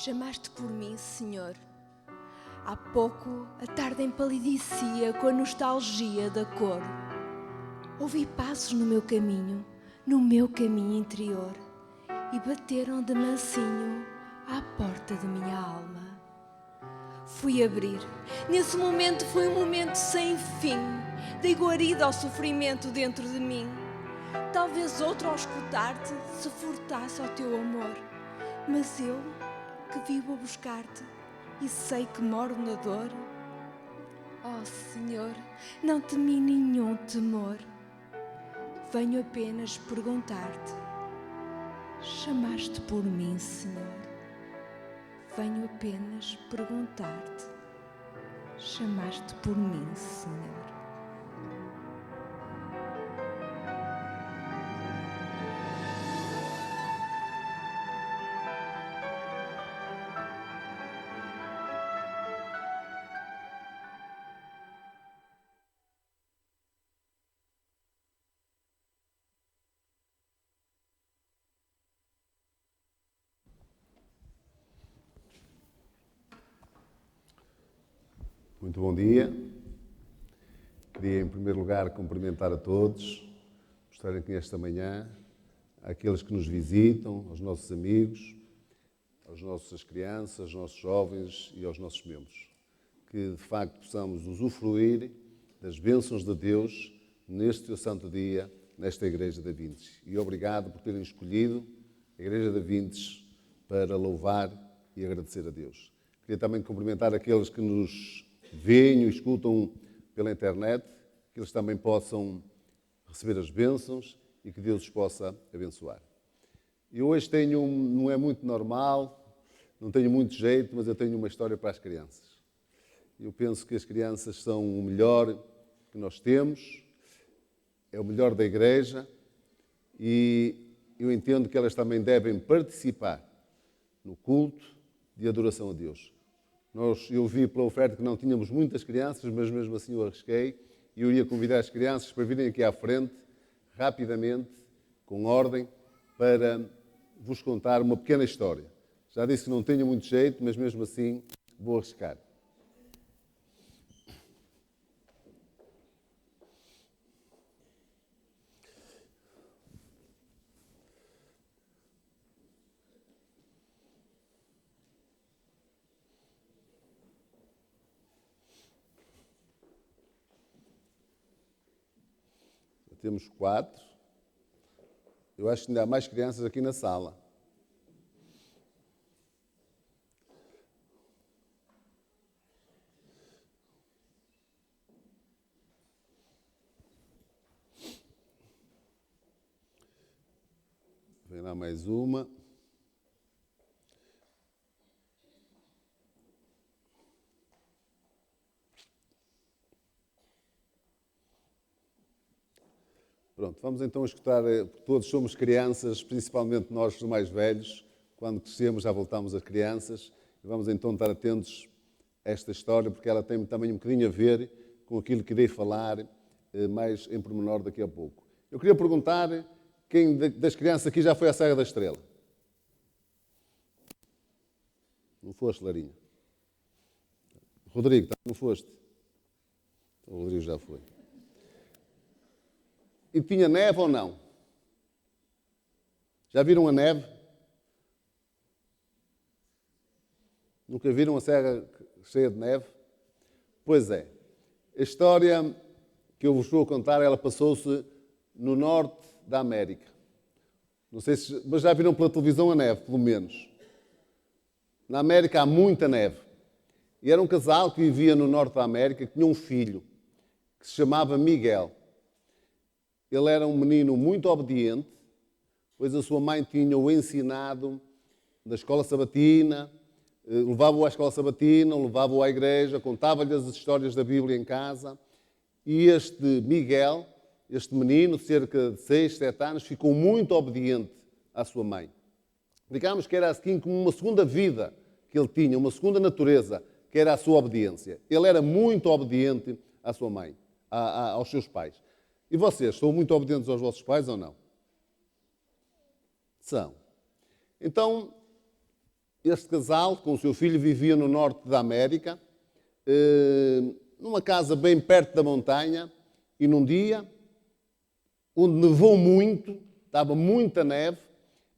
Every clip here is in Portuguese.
Chamaste por mim, Senhor. Há pouco a tarde empalidecia com a nostalgia da cor. Ouvi passos no meu caminho interior, e bateram de mansinho à porta de minha alma. Fui abrir. Nesse momento foi um momento sem fim. Dei guarida ao sofrimento dentro de mim. Talvez outro ao escutar-te se furtasse ao teu amor. Mas eu, que vivo a buscar-te e sei que moro na dor, oh Senhor, não temi nenhum temor. Venho apenas perguntar-te. Chamaste por mim, Senhor. Venho apenas perguntar-te. Chamaste por mim, Senhor. Muito bom dia. Queria, em primeiro lugar, cumprimentar a todos por estarem aqui esta manhã, àqueles que nos visitam, aos nossos amigos, às nossas crianças, aos nossos jovens e aos nossos membros. Que, de facto, possamos usufruir das bênçãos de Deus neste teu santo dia, nesta Igreja da Vintes. E obrigado por terem escolhido a Igreja da Vintes para louvar e agradecer a Deus. Queria também cumprimentar aqueles que nos veem e escutam pela internet, que eles também possam receber as bênçãos e que Deus os possa abençoar. E hoje não é muito normal, não tenho muito jeito, mas eu tenho uma história para as crianças. Eu penso que as crianças são o melhor que nós temos, é o melhor da Igreja, e eu entendo que elas também devem participar no culto de adoração a Deus. Eu vi pela oferta que não tínhamos muitas crianças, mas mesmo assim eu arrisquei e eu iria convidar as crianças para virem aqui à frente, rapidamente, com ordem, para vos contar uma pequena história. Já disse que não tenho muito jeito, mas mesmo assim vou arriscar. Temos 4. Eu acho que ainda há mais crianças aqui na sala. Vem lá mais uma. Pronto, vamos então escutar, todos somos crianças, principalmente nós os mais velhos, quando crescemos já voltamos a crianças, e vamos então estar atentos a esta história, porque ela tem também um bocadinho a ver com aquilo que irei falar mais em pormenor daqui a pouco. Eu queria perguntar, quem das crianças aqui já foi à Serra da Estrela? Não foste, Larinha? Rodrigo, não foste? O Rodrigo já foi. E tinha neve ou não? Já viram a neve? Nunca viram a serra cheia de neve? Pois é. A história que eu vos vou contar, ela passou-se no norte da América. Não sei se... mas já viram pela televisão a neve, pelo menos. Na América há muita neve. E era um casal que vivia no norte da América, que tinha um filho, que se chamava Miguel. Ele era um menino muito obediente, pois a sua mãe tinha-o ensinado na escola sabatina, levava-o à escola sabatina, levava-o à igreja, contava-lhe as histórias da Bíblia em casa. E este Miguel, este menino, de cerca de 6, 7 anos, ficou muito obediente à sua mãe. Digamos que era assim como uma segunda vida que ele tinha, uma segunda natureza, que era a sua obediência. Ele era muito obediente à sua mãe, aos seus pais. E vocês, são muito obedientes aos vossos pais ou não? São. Então, Este casal, com o seu filho, vivia no norte da América, numa casa bem perto da montanha, e num dia, onde nevou muito, estava muita neve,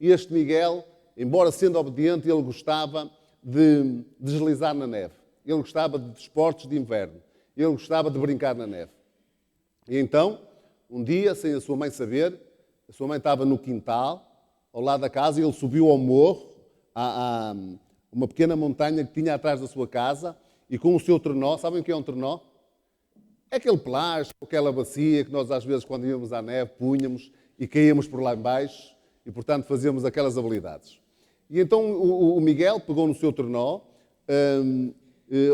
e este Miguel, embora sendo obediente, ele gostava de deslizar na neve. Ele gostava de desportos de inverno. Ele gostava de brincar na neve. E então, um dia, sem a sua mãe saber, a sua mãe estava no quintal, ao lado da casa, e ele subiu ao morro, a uma pequena montanha que tinha atrás da sua casa, e com o seu trenó, sabem o que é um trenó? É aquele plástico, aquela bacia que nós às vezes quando íamos à neve punhamos e caíamos por lá embaixo e portanto fazíamos aquelas habilidades. E então o Miguel pegou no seu trenó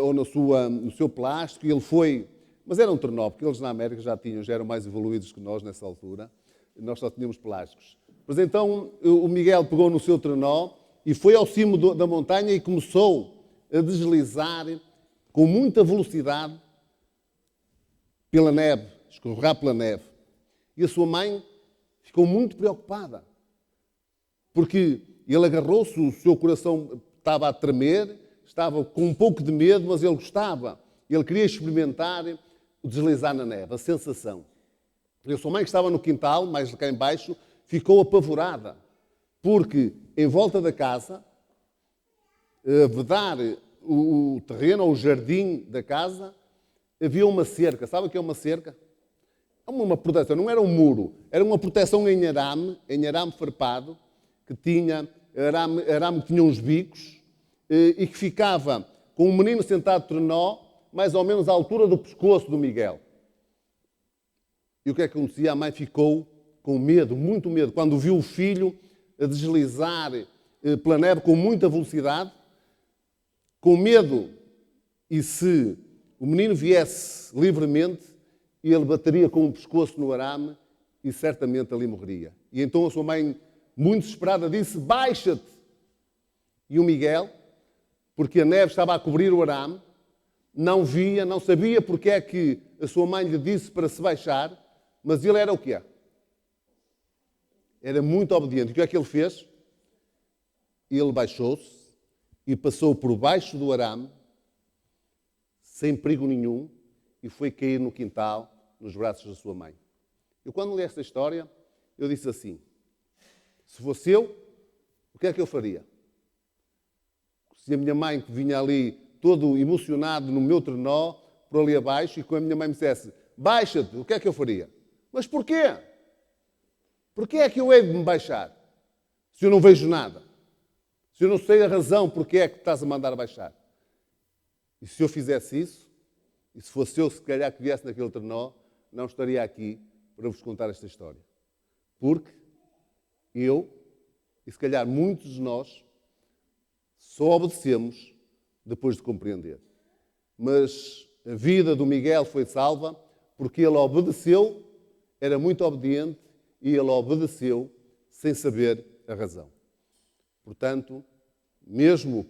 ou no seu plástico e ele foi, mas era um trenó, porque eles na América já eram mais evoluídos que nós nessa altura, nós só tínhamos plásticos. Mas então o Miguel pegou no seu trenó e foi ao cimo da montanha e começou a deslizar com muita velocidade pela neve, escorregar pela neve. E a sua mãe ficou muito preocupada, porque ele agarrou-se, o seu coração estava a tremer, estava com um pouco de medo, mas ele gostava, ele queria experimentar o deslizar na neve, a sensação. E a sua mãe, que estava no quintal, mais cá em baixo, ficou apavorada, porque em volta da casa, a vedar o terreno, ou o jardim da casa, havia uma cerca. Sabe o que é uma cerca? É uma proteção, não era um muro, era uma proteção em arame farpado, que tinha, arame que tinha uns bicos, e que ficava com um menino sentado de trenó, mais ou menos à altura do pescoço do Miguel. E o que é que acontecia? A mãe ficou com medo, muito medo, quando viu o filho a deslizar pela neve com muita velocidade, com medo, e se o menino viesse livremente, ele bateria com o pescoço no arame e certamente ali morreria. E então a sua mãe, muito desesperada, disse: baixa-te! E o Miguel, porque a neve estava a cobrir o arame, não via, não sabia porque é que a sua mãe lhe disse para se baixar, mas ele era o quê? Era muito obediente. E o que é que ele fez? Ele baixou-se e passou por baixo do arame, sem perigo nenhum, e foi cair no quintal, nos braços da sua mãe. Eu, quando li esta história, eu disse assim: se fosse eu, o que é que eu faria? Se a minha mãe, que vinha ali todo emocionado no meu trenó, por ali abaixo, e quando a minha mãe me dissesse: baixa-te, o que é que eu faria? Mas porquê? Porquê é que eu hei de me baixar? Se eu não vejo nada? Se eu não sei a razão porque é que estás a mandar baixar? E se eu fizesse isso, e se fosse eu, se calhar, que viesse naquele trenó, não estaria aqui para vos contar esta história. Porque eu, e se calhar muitos de nós, só obedecemos depois de compreender. Mas a vida do Miguel foi salva porque ele obedeceu, era muito obediente, e ele obedeceu sem saber a razão. Portanto, mesmo,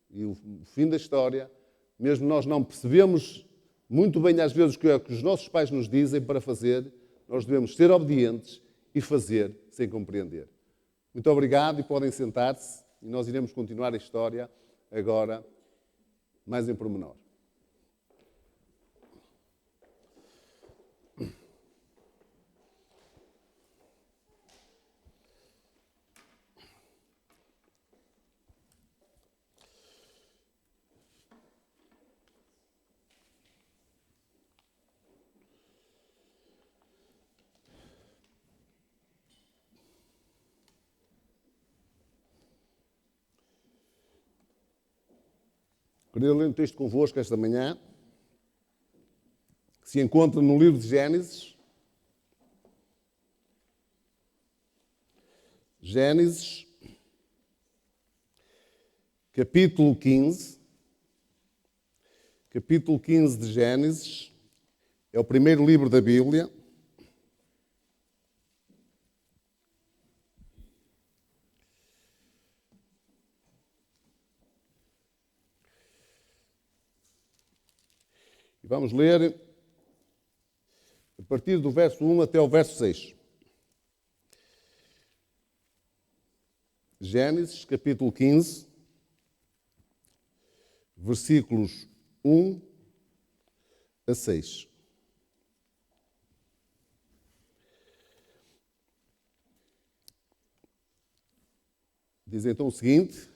e o fim da história, mesmo nós não percebemos muito bem às vezes o que é que os nossos pais nos dizem para fazer, nós devemos ser obedientes e fazer sem compreender. Muito obrigado e podem sentar-se e nós iremos continuar a história agora mais em pormenor. Queria ler um texto convosco esta manhã, que se encontra no livro de Gênesis. Gênesis, capítulo 15. Capítulo 15 de Gênesis. É o primeiro livro da Bíblia. Vamos ler a partir do verso 1 até o verso 6. Gênesis, capítulo 15, versículos 1 a 6. Diz então o seguinte: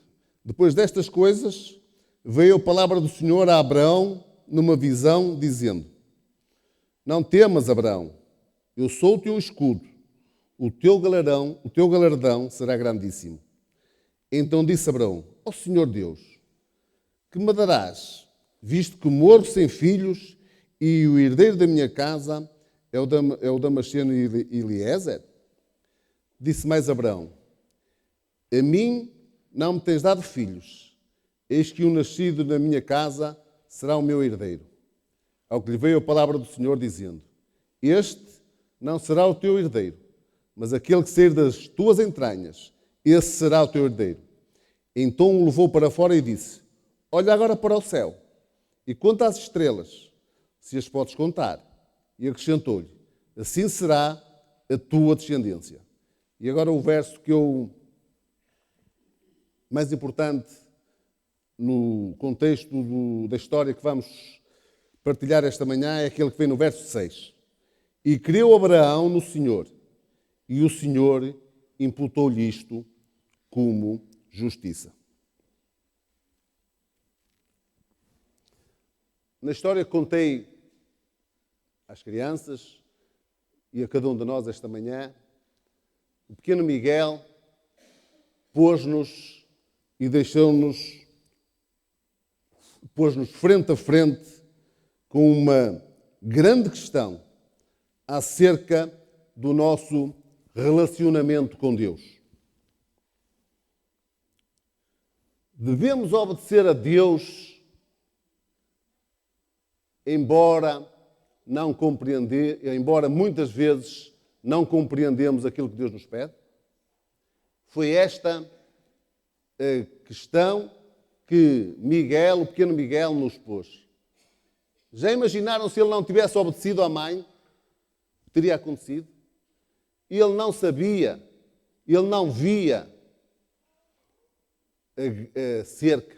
depois destas coisas, veio a palavra do Senhor a Abraão numa visão, dizendo: não temas, Abraão, eu sou o teu escudo, o teu galardão será grandíssimo. Então disse Abraão: ó Senhor Deus, que me darás, visto que morro sem filhos e o herdeiro da minha casa é o Damasceno Eliezer? Disse mais Abraão: a mim não me tens dado filhos, eis que um nascido na minha casa será o meu herdeiro. Ao que lhe veio a palavra do Senhor, dizendo: este não será o teu herdeiro, mas aquele que sair das tuas entranhas, esse será o teu herdeiro. Então o levou para fora e disse: olha agora para o céu, e conta as estrelas, se as podes contar. E acrescentou-lhe: assim será a tua descendência. E agora o verso mais importante no contexto da história que vamos partilhar esta manhã é aquele que vem no verso 6. E creu Abraão no Senhor, e o Senhor imputou-lhe isto como justiça. Na história que contei às crianças e a cada um de nós esta manhã, o pequeno Miguel pôs-nos e pôs-nos frente a frente com uma grande questão acerca do nosso relacionamento com Deus. Devemos obedecer a Deus, embora muitas vezes não compreendemos aquilo que Deus nos pede? Foi esta a questão que o pequeno Miguel, nos pôs. Já imaginaram se ele não tivesse obedecido à mãe? O que teria acontecido? Ele não sabia, ele não via a cerca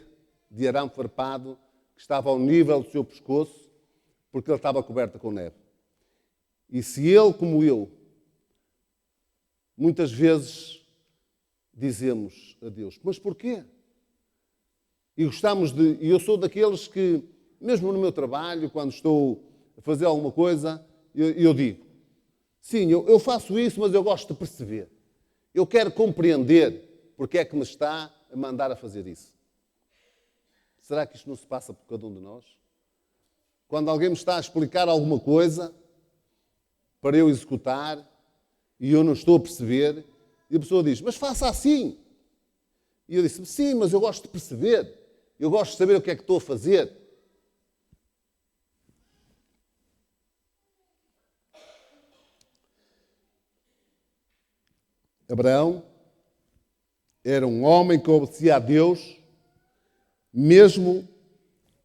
de arame farpado que estava ao nível do seu pescoço, porque ele estava coberto com neve. E se ele, como eu, muitas vezes dizemos a Deus: mas porquê? E eu sou daqueles que, mesmo no meu trabalho, quando estou a fazer alguma coisa, eu digo: sim, eu faço isso, mas eu gosto de perceber. Eu quero compreender porque é que me está a mandar a fazer isso. Será que isto não se passa por cada um de nós? Quando alguém me está a explicar alguma coisa para eu executar e eu não estou a perceber, e a pessoa diz: mas faça assim. E eu disse: sim, mas eu gosto de perceber. Eu gosto de saber o que é que estou a fazer. Abraão era um homem que obedecia a Deus, mesmo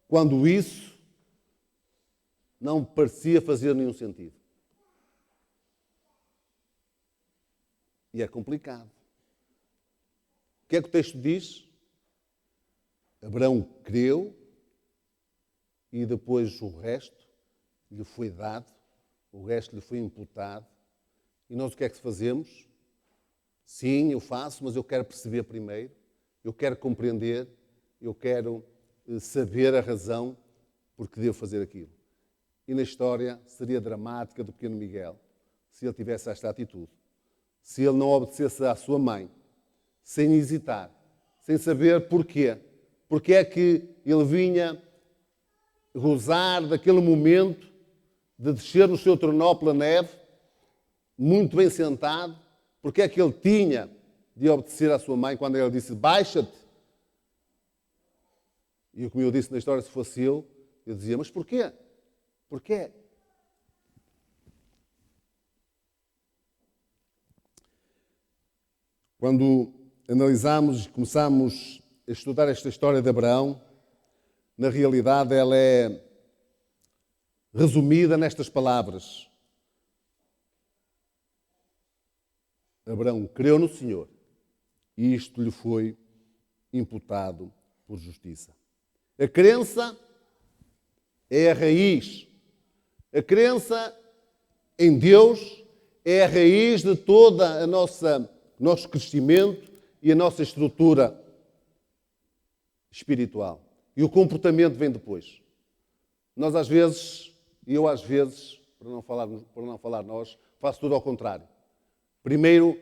quando isso não parecia fazer nenhum sentido. E é complicado. O que é que o texto diz? Abraão creu e depois o resto lhe foi dado, o resto lhe foi imputado. E nós o que é que fazemos? Sim, eu faço, mas eu quero perceber primeiro, eu quero compreender, eu quero saber a razão por que devo fazer aquilo. E na história seria dramática do pequeno Miguel se ele tivesse esta atitude. Se ele não obedecesse à sua mãe, sem hesitar, sem saber porquê. Porque é que ele vinha gozar daquele momento de descer no seu tornó pela neve, muito bem sentado. Porque é que ele tinha de obedecer à sua mãe quando ela disse: baixa-te? E como eu disse na história, se fosse eu dizia: mas porquê? Porquê? Quando analisamos e começamos a estudar esta história de Abraão, na realidade ela é resumida nestas palavras: Abraão creu no Senhor e isto lhe foi imputado por justiça. A crença é a raiz. A crença em Deus é a raiz de toda a nosso crescimento e a nossa estrutura espiritual. E o comportamento vem depois. Nós às vezes, e eu às vezes, para não falar nós, faço tudo ao contrário. Primeiro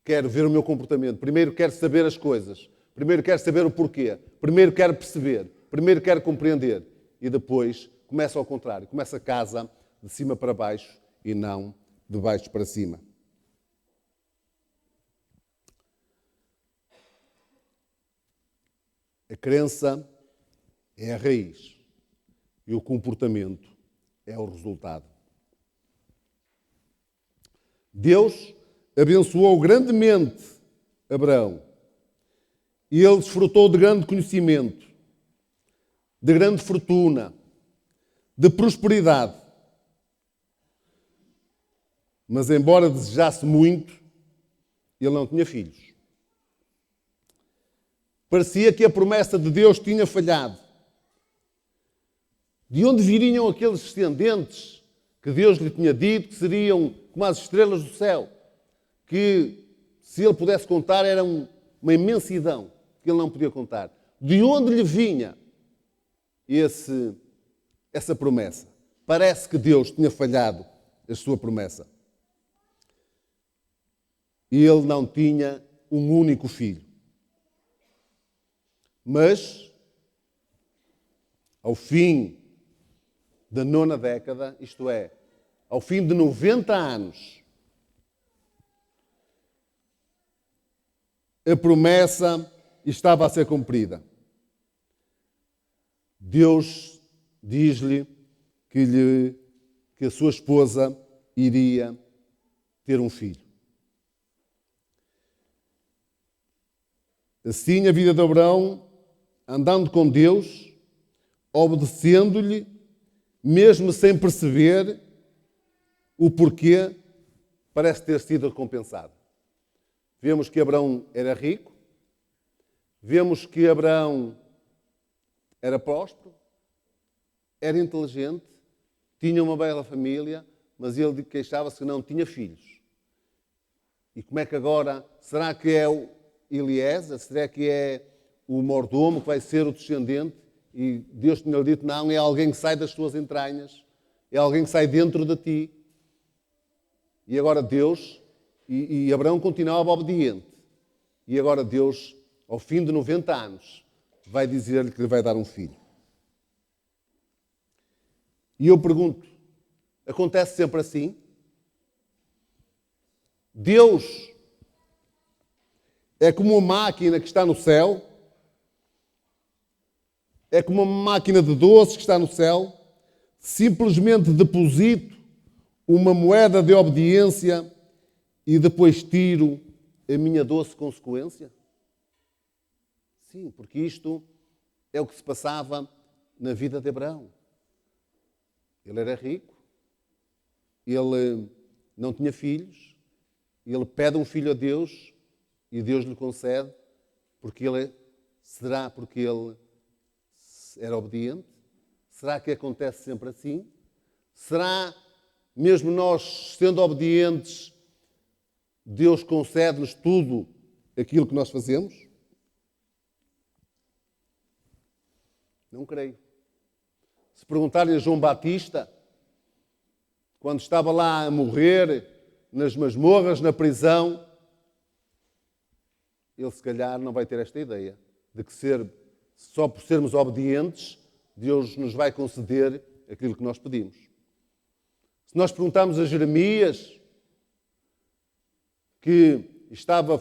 quero ver o meu comportamento, primeiro quero saber as coisas, primeiro quero saber o porquê, primeiro quero perceber, primeiro quero compreender e depois começa ao contrário, começa a casa de cima para baixo e não de baixo para cima. A crença é a raiz e o comportamento é o resultado. Deus abençoou grandemente Abraão e ele desfrutou de grande conhecimento, de grande fortuna, de prosperidade. Mas, embora desejasse muito, ele não tinha filhos. Parecia que a promessa de Deus tinha falhado. De onde viriam aqueles descendentes que Deus lhe tinha dito que seriam como as estrelas do céu? Que, se ele pudesse contar, era uma imensidão que ele não podia contar. De onde lhe vinha essa promessa? Parece que Deus tinha falhado a sua promessa. E ele não tinha um único filho. Mas, ao fim da 9ª década, isto é, ao fim de 90 anos, a promessa estava a ser cumprida. Deus diz-lhe que a sua esposa iria ter um filho. Assim, a vida de Abraão, andando com Deus, obedecendo-lhe, mesmo sem perceber o porquê, parece ter sido recompensado. Vemos que Abraão era rico, vemos que Abraão era próspero, era inteligente, tinha uma bela família, mas ele queixava-se que não tinha filhos. E como é que agora, será que é o Eliezer, será que é o mordomo que vai ser o descendente? E Deus tinha dito, não, é alguém que sai das tuas entranhas, é alguém que sai dentro de ti. E agora Deus, e Abraão continuava obediente. E agora Deus, ao fim de 90 anos, vai dizer-lhe que lhe vai dar um filho. E eu pergunto, acontece sempre assim? Deus é como uma máquina que está no céu, é como uma máquina de doces que está no céu, simplesmente deposito uma moeda de obediência e depois tiro a minha doce consequência? Sim, porque isto é o que se passava na vida de Abraão. Ele era rico, ele não tinha filhos, ele pede um filho a Deus e Deus lhe concede, porque ele era obediente? Será que acontece sempre assim? Será, mesmo nós sendo obedientes, Deus concede-nos tudo aquilo que nós fazemos? Não creio. Se perguntarem a João Batista, quando estava lá a morrer, nas masmorras, na prisão, ele se calhar não vai ter esta ideia de que só por sermos obedientes, Deus nos vai conceder aquilo que nós pedimos. Se nós perguntarmos a Jeremias, que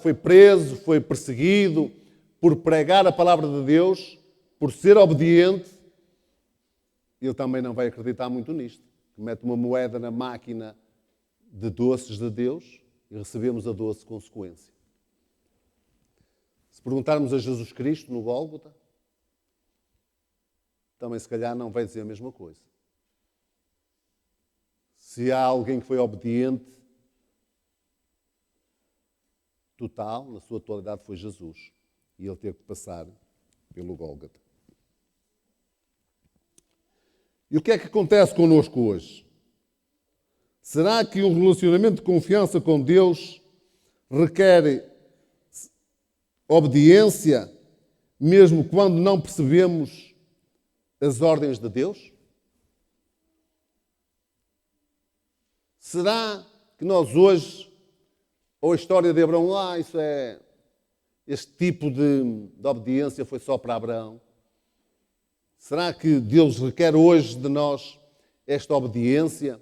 foi preso, foi perseguido por pregar a palavra de Deus, por ser obediente, ele também não vai acreditar muito nisto. Que mete uma moeda na máquina de doces de Deus e recebemos a doce consequência. Se perguntarmos a Jesus Cristo no Gólgota, também se calhar não vai dizer a mesma coisa. Se há alguém que foi obediente, total, na sua totalidade, foi Jesus. E ele teve que passar pelo Gólgota. E o que é que acontece connosco hoje? Será que um relacionamento de confiança com Deus requer obediência, mesmo quando não percebemos as ordens de Deus? Será que nós hoje, ou a história de Abraão, este tipo de obediência foi só para Abraão? Será que Deus requer hoje de nós esta obediência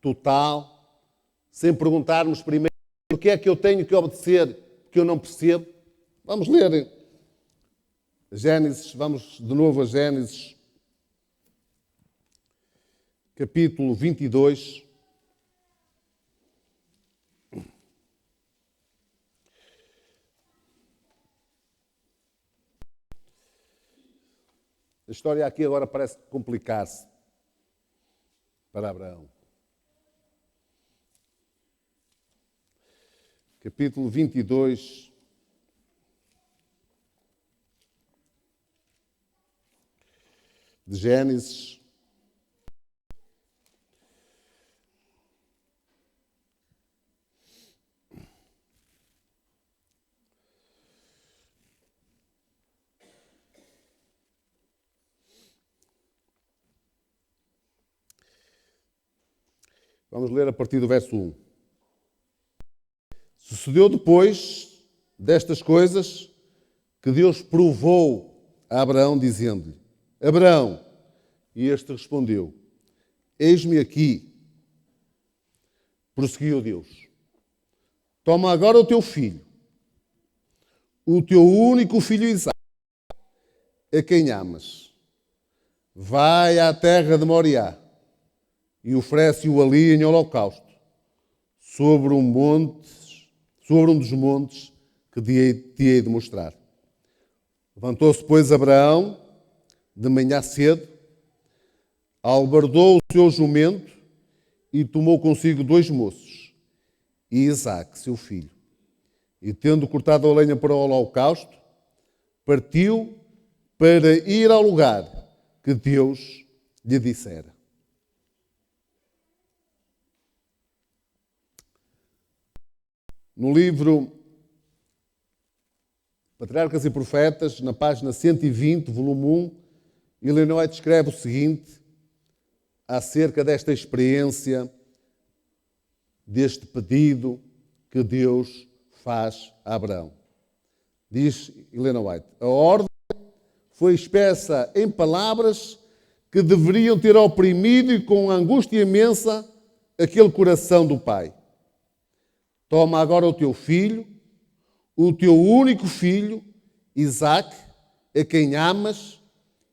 total, sem perguntarmos primeiro o que é que eu tenho que obedecer, porque eu não percebo? Vamos ler Gênesis, vamos de novo a Gênesis, capítulo 22. A história aqui agora parece complicar-se para Abraão. Capítulo 22. De Gênesis. Vamos ler a partir do verso 1. Sucedeu depois destas coisas que Deus provou a Abraão, dizendo-lhe: Abraão, e este respondeu: Eis-me aqui. Prosseguiu Deus: Toma agora o teu filho, o teu único filho Isaque, a quem amas. Vai à terra de Moriá e oferece-o ali em holocausto, sobre um dos montes que te hei de mostrar. Levantou-se, pois, Abraão, de manhã cedo, albardou o seu jumento e tomou consigo 2 moços, e Isaque, seu filho. E, tendo cortado a lenha para o holocausto, partiu para ir ao lugar que Deus lhe dissera. No livro Patriarcas e Profetas, na página 120, volume 1, Ellen White escreve o seguinte acerca desta experiência, deste pedido que Deus faz a Abraão. Diz Ellen White: a ordem foi expressa em palavras que deveriam ter oprimido e com angústia imensa aquele coração do pai. Toma agora o teu filho, o teu único filho, Isaque, a quem amas,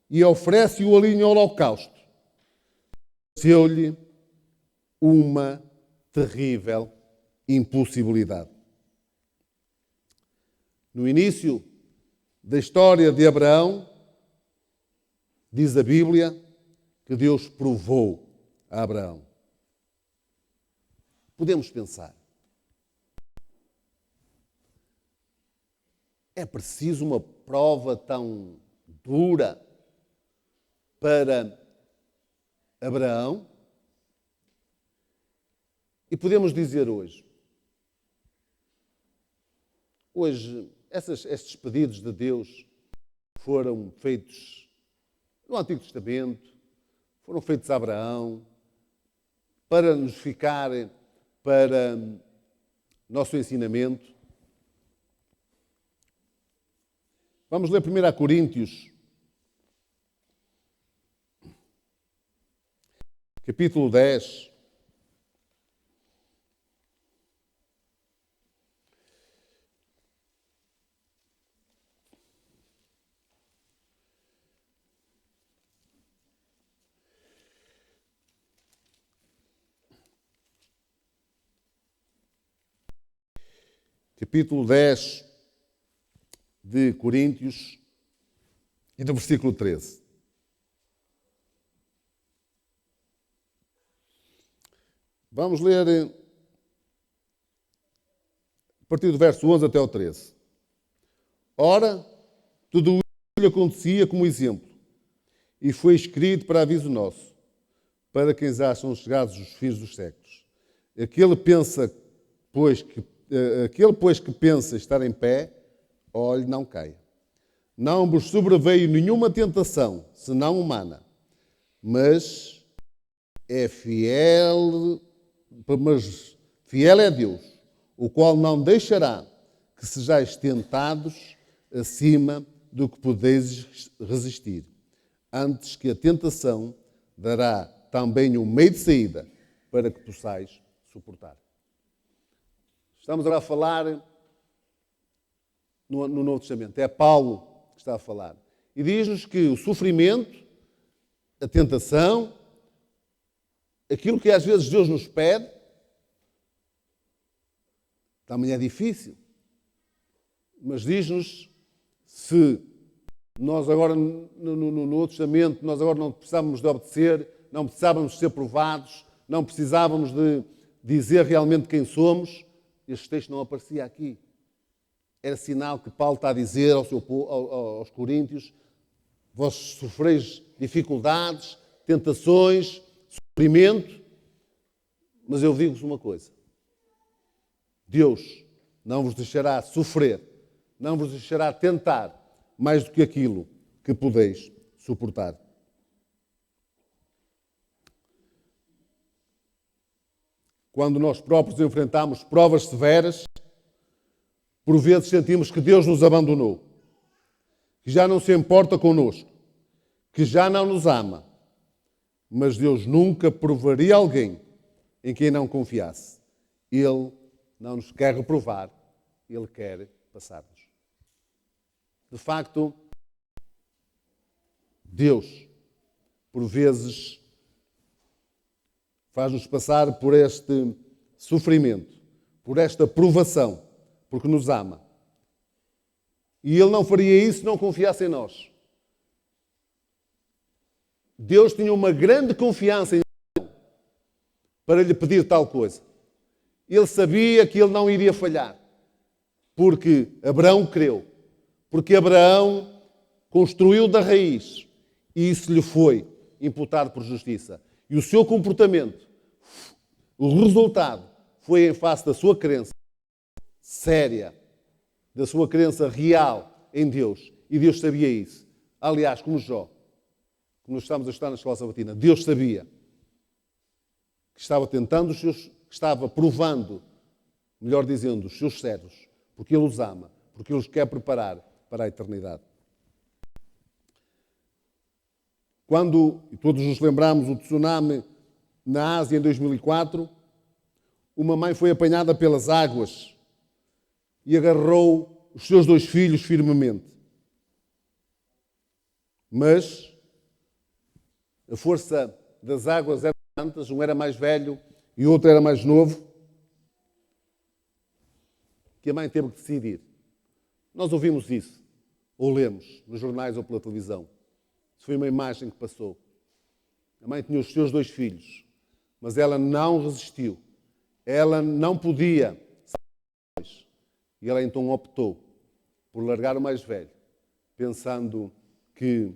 e oferece-o ali em holocausto. Pareceu-lhe uma terrível impossibilidade. No início da história de Abraão, diz a Bíblia que Deus provou a Abraão. Podemos pensar: é preciso uma prova tão dura para Abraão? E podemos dizer hoje, estes pedidos de Deus foram feitos no Antigo Testamento, foram feitos a Abraão, para nos ficarem para nosso ensinamento. Vamos ler 1 Coríntios, capítulo 10. Capítulo 10 de Coríntios e do versículo 13. Vamos ler a partir do verso 11 até o 13. Ora, tudo isso lhe acontecia como exemplo, e foi escrito para aviso nosso, para quem já são chegados os fins dos séculos. Aquele, pois, que pensa estar em pé, olhe, não caia. Não vos sobreveio nenhuma tentação, senão humana, mas fiel é Deus, o qual não deixará que sejais tentados acima do que podeis resistir. Antes que a tentação dará também um meio de saída para que possais suportar. Estamos agora a falar no Novo Testamento. É Paulo que está a falar. E diz-nos que o sofrimento, a tentação, aquilo que às vezes Deus nos pede, também é difícil. Mas diz-nos, se nós agora, no Novo Testamento, nós agora não precisávamos de obedecer, não precisávamos de ser provados, não precisávamos de dizer realmente quem somos, este texto não aparecia aqui. Era sinal que Paulo está a dizer aos coríntios: vós sofreis dificuldades, tentações, sofrimento, mas eu digo-vos uma coisa: Deus não vos deixará sofrer, não vos deixará tentar mais do que aquilo que podeis suportar. Quando nós próprios enfrentamos provas severas, por vezes sentimos que Deus nos abandonou, que já não se importa connosco, que já não nos ama. Mas Deus nunca provaria alguém em quem não confiasse. Ele não nos quer reprovar, Ele quer passar-nos. De facto, Deus, por vezes, faz-nos passar por este sofrimento, por esta provação, porque nos ama. E Ele não faria isso se não confiasse em nós. Deus tinha uma grande confiança em Abraão para lhe pedir tal coisa. Ele sabia que ele não iria falhar, porque Abraão creu, porque Abraão construiu da raiz e isso lhe foi imputado por justiça. E o seu comportamento, o resultado, foi em face da sua crença séria, da sua crença real em Deus. E Deus sabia isso. Aliás, como Jó, como nós estamos a estudar na escola sabatina, Deus sabia que estava tentando que estava provando, melhor dizendo, os seus servos, porque Ele os ama, porque Ele os quer preparar para a eternidade. Quando, e todos nos lembramos, o tsunami na Ásia em 2004, uma mãe foi apanhada pelas águas e agarrou os seus 2 filhos firmemente. Mas a força das águas era tantas, um era mais velho e o outro era mais novo, que a mãe teve que decidir. Nós ouvimos isso, ou lemos nos jornais ou pela televisão. Isso foi uma imagem que passou. A mãe tinha os seus 2 filhos, mas ela não resistiu. Ela não podia salvar. E ela então optou por largar o mais velho, pensando que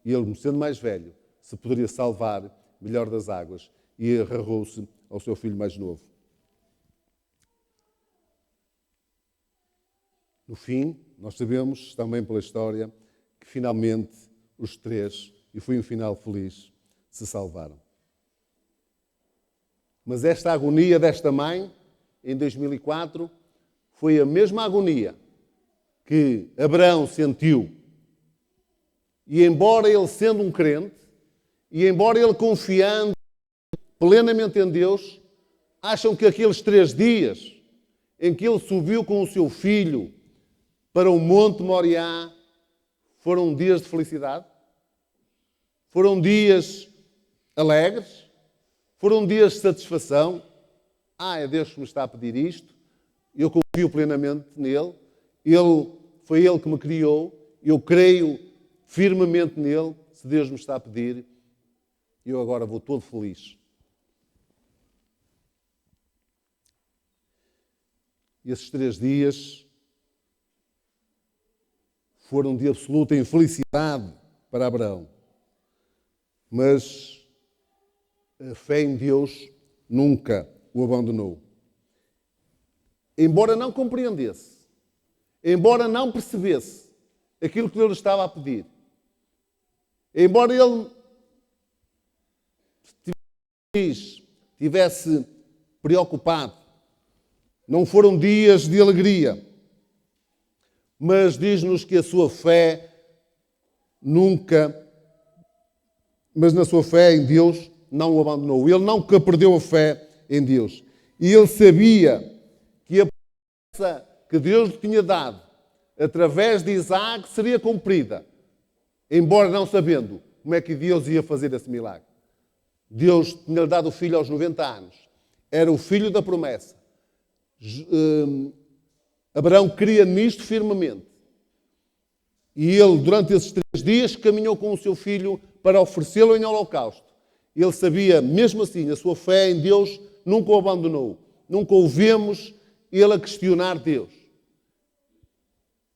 ele, sendo mais velho, se poderia salvar melhor das águas, e agarrou-se ao seu filho mais novo. No fim, nós sabemos também pela história que finalmente os 3, e foi um final feliz, se salvaram. Mas esta agonia desta mãe, em 2004, foi a mesma agonia que Abraão sentiu. E embora ele sendo um crente, e embora ele confiando plenamente em Deus, acham que aqueles 3 dias em que ele subiu com o seu filho para o Monte Moriá foram dias de felicidade? Foram dias alegres? Foram dias de satisfação? É Deus que me está a pedir isto, eu confio plenamente nele, foi Ele que me criou, eu creio firmemente nele, se Deus me está a pedir, eu agora vou todo feliz. E esses 3 dias foram de absoluta infelicidade para Abraão. mas a fé em Deus nunca o abandonou. Embora não compreendesse, embora não percebesse aquilo que Deus lhe estava a pedir, embora ele estivesse preocupado, não foram dias de alegria, mas diz-nos que a sua fé mas na sua fé em Deus não o abandonou. Ele nunca perdeu a fé em Deus. E ele sabia que a promessa que Deus lhe tinha dado através de Isaac seria cumprida, embora não sabendo como é que Deus ia fazer esse milagre. Deus tinha-lhe dado o filho aos 90 anos. Era o filho da promessa. Abraão cria nisto firmemente. E ele, durante esses 3 dias, caminhou com o seu filho para oferecê-lo em holocausto. Ele sabia, mesmo assim, a sua fé em Deus nunca o abandonou. Nunca o vemos ele a questionar Deus.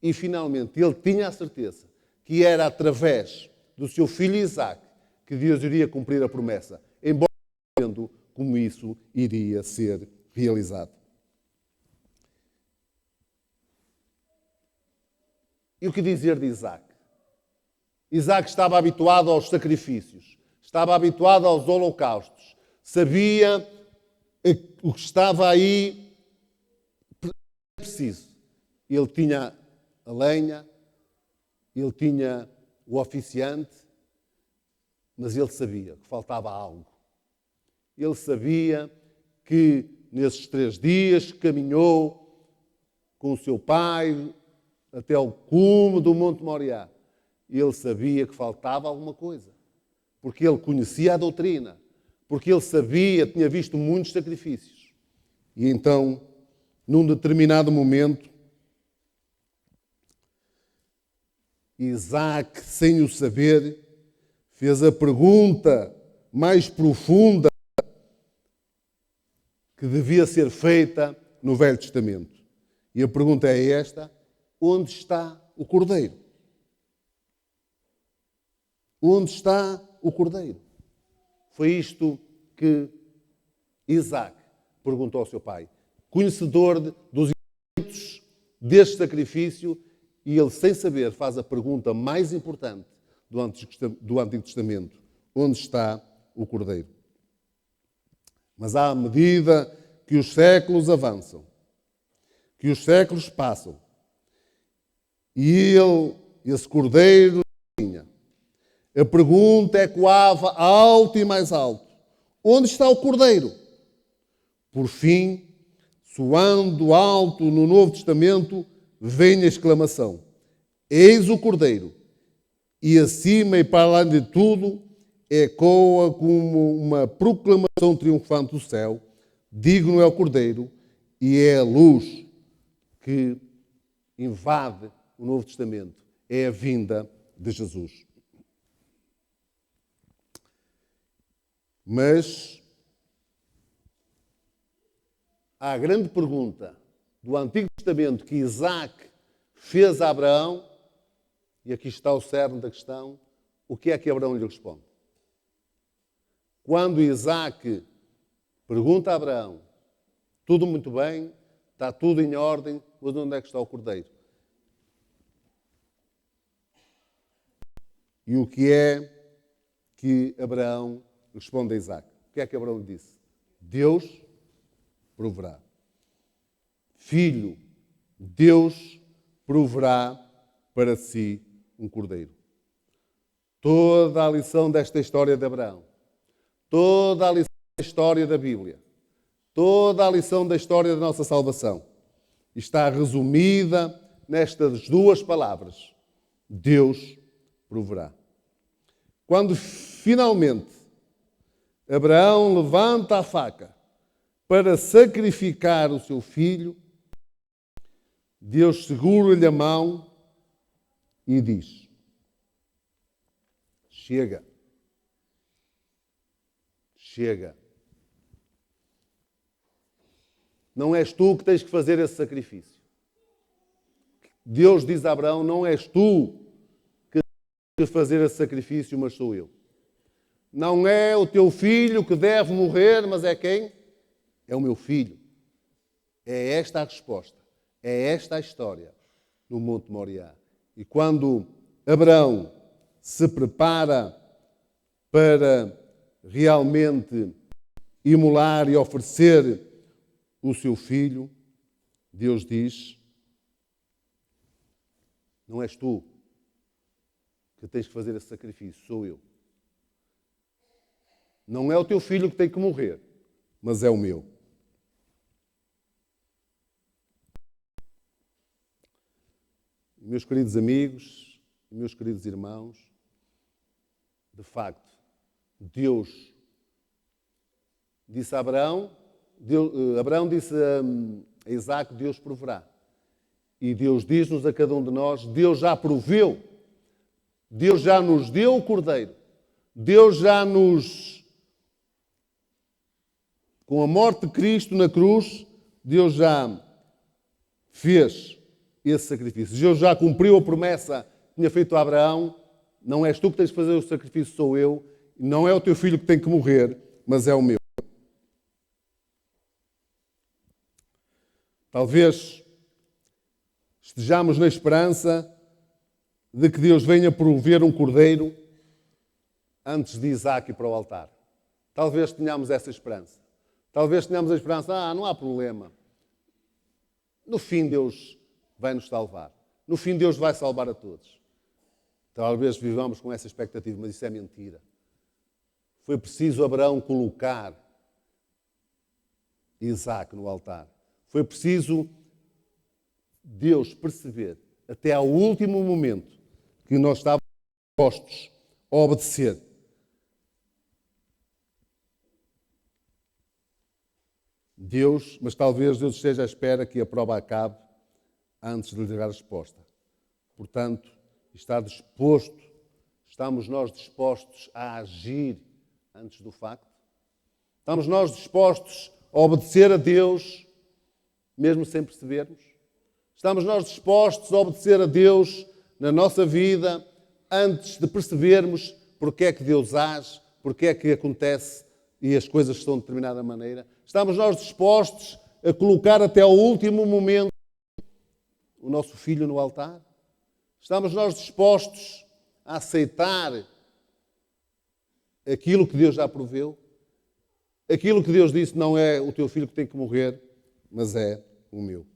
E, finalmente, ele tinha a certeza que era através do seu filho Isaac que Deus iria cumprir a promessa, embora não sabendo como isso iria ser realizado. E o que dizer de Isaac? Isaac estava habituado aos sacrifícios, estava habituado aos holocaustos, sabia o que estava aí preciso. Ele tinha a lenha, ele tinha o oficiante, mas ele sabia que faltava algo. Ele sabia que nesses 3 dias caminhou com o seu pai até ao cume do Monte Moriá. Ele sabia que faltava alguma coisa, porque ele conhecia a doutrina, porque ele sabia, tinha visto muitos sacrifícios. E então, num determinado momento, Isaac, sem o saber, fez a pergunta mais profunda que devia ser feita no Velho Testamento. E a pergunta é esta: onde está o Cordeiro? Onde está o Cordeiro? Foi isto que Isaac perguntou ao seu pai, conhecedor dos efeitos deste sacrifício, e ele, sem saber, faz a pergunta mais importante do Antigo Testamento: onde está o Cordeiro? Mas à medida que os séculos avançam, que os séculos passam, e esse Cordeiro, a pergunta ecoava alto e mais alto: onde está o Cordeiro? Por fim, soando alto no Novo Testamento, vem a exclamação: eis o Cordeiro. E acima e para além de tudo, ecoa como uma proclamação triunfante do céu: digno é o Cordeiro, e é a luz que invade o Novo Testamento. É a vinda de Jesus. Mas há a grande pergunta do Antigo Testamento que Isaac fez a Abraão, e aqui está o cerne da questão: o que é que Abraão lhe responde? Quando Isaac pergunta a Abraão: tudo muito bem, está tudo em ordem, mas onde é que está o Cordeiro? E o que é que Abraão responde a Isaac? O que é que Abraão lhe disse? Deus proverá. Filho, Deus proverá para si um cordeiro. Toda a lição desta história de Abraão, toda a lição da história da Bíblia, toda a lição da história da nossa salvação está resumida nestas 2 palavras: Deus proverá. Quando finalmente Abraão levanta a faca para sacrificar o seu filho, Deus segura-lhe a mão e diz: chega, chega. Não és tu que tens que fazer esse sacrifício. Deus diz a Abraão: não és tu que tens que fazer esse sacrifício, mas sou eu. Não é o teu filho que deve morrer, mas é quem? É o meu filho. É esta a resposta. É esta a história no Monte Moriá. E quando Abraão se prepara para realmente imolar e oferecer o seu filho, Deus diz: não és tu que tens que fazer esse sacrifício, sou eu. Não é o teu filho que tem que morrer, mas é o meu. Meus queridos amigos, meus queridos irmãos, de facto, Deus disse a Abraão, Abraão disse a Isaac: Deus proverá. E Deus diz-nos a cada um de nós: Deus já proveu, Deus já nos deu o cordeiro, Deus já nos, com a morte de Cristo na cruz, Deus já fez esse sacrifício. Deus já cumpriu a promessa que tinha feito a Abraão. Não és tu que tens de fazer o sacrifício, sou eu. Não é o teu filho que tem que morrer, mas é o meu. Talvez estejamos na esperança de que Deus venha prover um cordeiro antes de Isaac ir para o altar. Talvez tenhamos essa esperança. Talvez tenhamos a esperança: não há problema. No fim Deus vai nos salvar. No fim Deus vai salvar a todos. Talvez vivamos com essa expectativa, mas isso é mentira. Foi preciso Abraão colocar Isaac no altar. Foi preciso Deus perceber, até ao último momento, que nós estávamos dispostos a obedecer. Mas talvez Deus esteja à espera que a prova acabe antes de lhe dar a resposta. Portanto, estamos nós dispostos a agir antes do facto? Estamos nós dispostos a obedecer a Deus, mesmo sem percebermos? Estamos nós dispostos a obedecer a Deus na nossa vida antes de percebermos porque é que Deus age, porque é que acontece e as coisas estão de determinada maneira? Estamos nós dispostos a colocar até ao último momento o nosso filho no altar? Estamos nós dispostos a aceitar aquilo que Deus já proveu? Aquilo que Deus disse: não é o teu filho que tem que morrer, mas é o meu.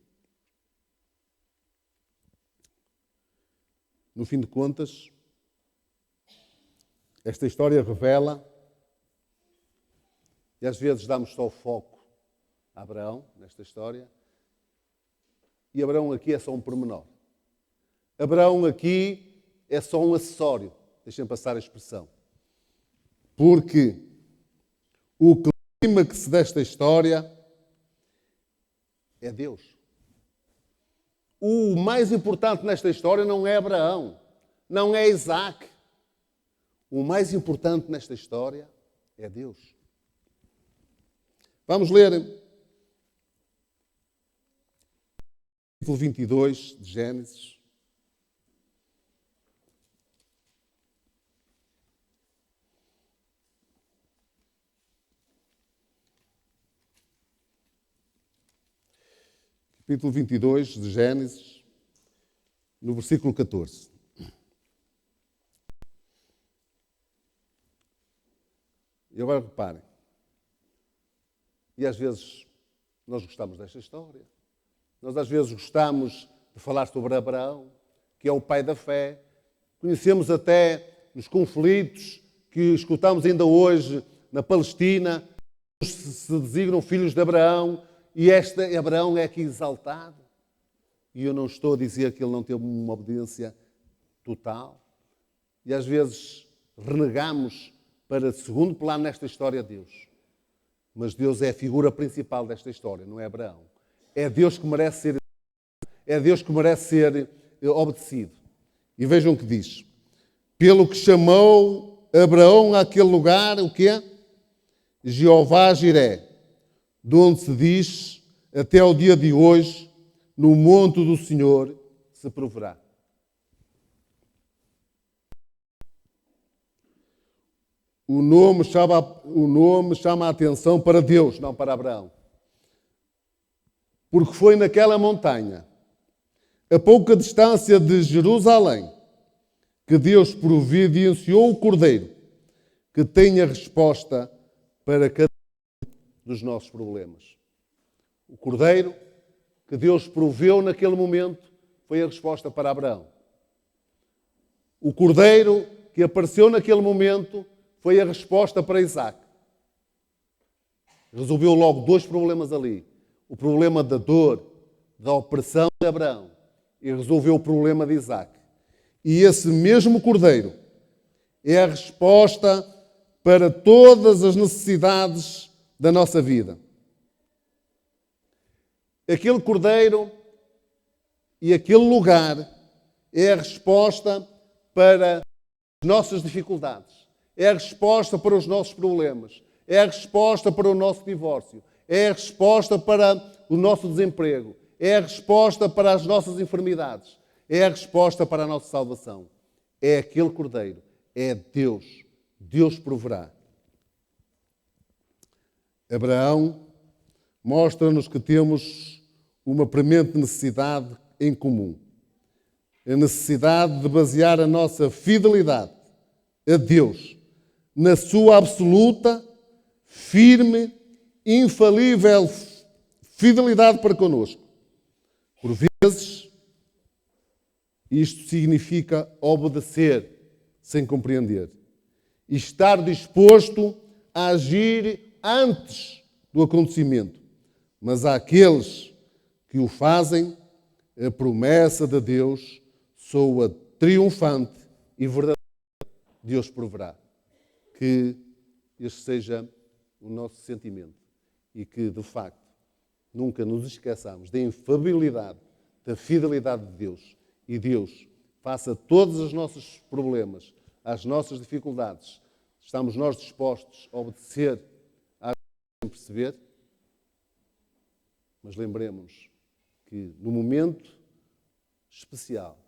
No fim de contas, esta história revela, e às vezes damos só o foco a Abraão nesta história, e Abraão aqui é só um pormenor. Abraão aqui é só um acessório, deixem passar a expressão. Porque o clímax desta história é Deus. O mais importante nesta história não é Abraão, não é Isaac. O mais importante nesta história é Deus. Vamos ler capítulo 22 de Gênesis. Capítulo 22 de Gênesis, no versículo 14. E agora reparem, e às vezes nós gostamos desta história, nós às vezes gostamos de falar sobre Abraão, que é o pai da fé, conhecemos até nos conflitos que escutamos ainda hoje na Palestina, se designam filhos de Abraão, e Abraão é aqui exaltado. E eu não estou a dizer que ele não teve uma obediência total. E às vezes renegamos para segundo plano nesta história Deus. Mas Deus é a figura principal desta história, não é Abraão. É Deus que merece ser obedecido. E vejam o que diz. Pelo que chamou Abraão àquele lugar, o quê? Jeová Jiré. De onde se diz, até o dia de hoje, no monte do Senhor se proverá. o nome chama a atenção para Deus, não para Abraão. Porque foi naquela montanha, a pouca distância de Jerusalém, que Deus providenciou o Cordeiro, que tem a resposta para cada um dos nossos problemas. O Cordeiro que Deus proveu naquele momento foi a resposta para Abraão. O Cordeiro que apareceu naquele momento foi a resposta para Isaac. Resolveu logo dois problemas ali. O problema da dor, da opressão de Abraão, e resolveu o problema de Isaac. E esse mesmo Cordeiro é a resposta para todas as necessidades da nossa vida. Aquele Cordeiro e aquele lugar é a resposta para as nossas dificuldades, é a resposta para os nossos problemas, é a resposta para o nosso divórcio, é a resposta para o nosso desemprego, é a resposta para as nossas enfermidades, é a resposta para a nossa salvação. É aquele Cordeiro, é Deus. Deus proverá. Abraão mostra-nos que temos uma premente necessidade em comum. A necessidade de basear a nossa fidelidade a Deus na sua absoluta, firme, infalível fidelidade para connosco. Por vezes, isto significa obedecer sem compreender e estar disposto a agir antes do acontecimento. Mas há aqueles que o fazem, a promessa de Deus soa triunfante e verdadeira. Deus proverá. Que este seja o nosso sentimento e que, de facto, nunca nos esqueçamos da infalibilidade, da fidelidade de Deus. E Deus faça todos os nossos problemas, as nossas dificuldades. Estamos nós dispostos a obedecer, a perceber? Mas lembremos que no momento especial,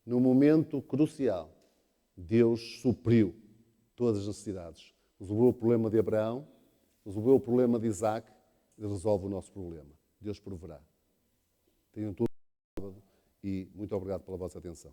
no momento crucial, Deus supriu todas as necessidades. Resolveu o problema de Abraão, resolveu o problema de Isaac e resolve o nosso problema. Deus proverá. Tenham todos um sábado e muito obrigado pela vossa atenção.